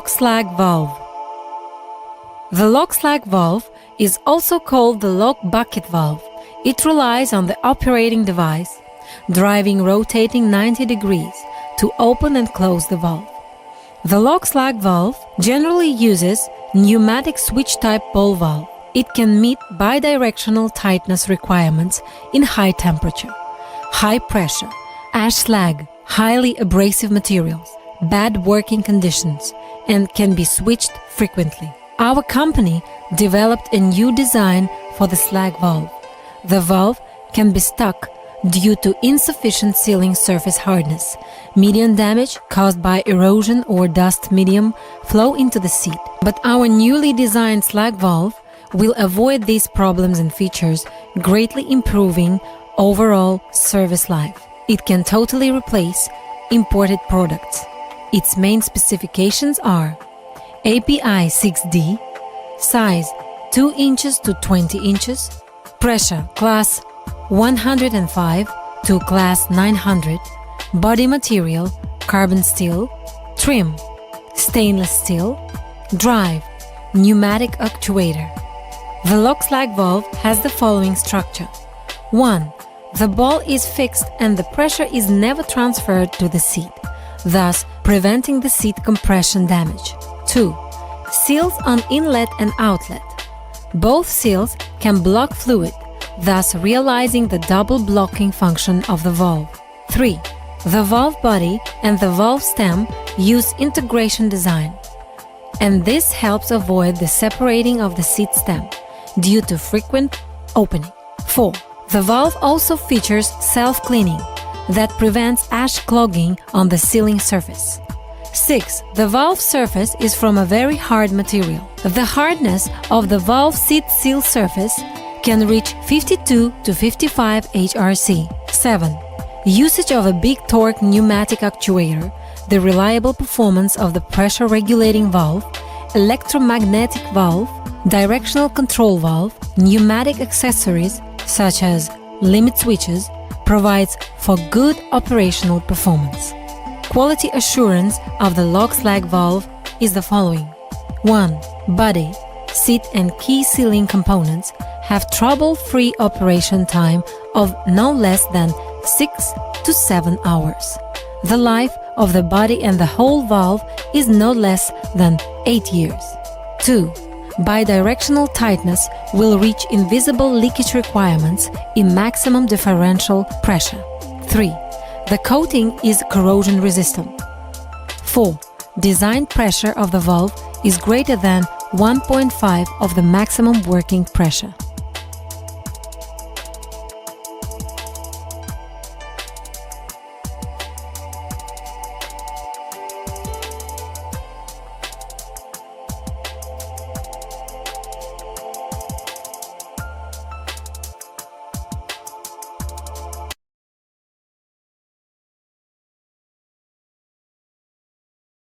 Lock Slag Valve. The Lock Slag Valve is also called the lock bucket valve. It relies on the operating device, driving rotating 90 degrees to open and close the valve. The Lock Slag Valve generally uses pneumatic switch-type ball valve. It can meet bidirectional tightness requirements in high temperature, high pressure, ash slag, highly abrasive materials, bad working conditions, and can be switched frequently. Our company developed a new design for the slag valve. The valve can be stuck due to insufficient sealing surface hardness, medium damage caused by erosion or dust medium flow into the seat. But our newly designed slag valve will avoid these problems and features, greatly improving overall service life. It can totally replace imported products. Its main specifications are API 6D, size 2 inches to 20 inches, pressure class 105 to class 900, body material carbon steel, trim stainless steel, drive pneumatic actuator. The Lock Slag Valve has the following structure. 1. The ball is fixed and the pressure is never transferred to the seat, thus preventing the seat compression damage. 2. Seals on inlet and outlet. Both seals can block fluid, thus realizing the double blocking function of the valve. 3. The valve body and the valve stem use integration design, and this helps avoid the separating of the seat stem due to frequent opening. 4. The valve also features self-cleaning that prevents ash clogging on the sealing surface. 6. The valve surface is from a very hard material. The hardness of the valve seat seal surface can reach 52 to 55 HRC. 7. Usage of a big torque pneumatic actuator, the reliable performance of the pressure regulating valve, electromagnetic valve, directional control valve, pneumatic accessories such as limit switches provides for good operational performance. Quality assurance of the Lock Slag Valve is the following. 1. Body, seat and key sealing components have trouble-free operation time of no less than 6 to 7 hours. The life of the body and the whole valve is no less than 8 years. 2. Bidirectional tightness will reach invisible leakage requirements in maximum differential pressure. 3. The coating is corrosion resistant. 4. Design pressure of the valve is greater than 1.5 of the maximum working pressure.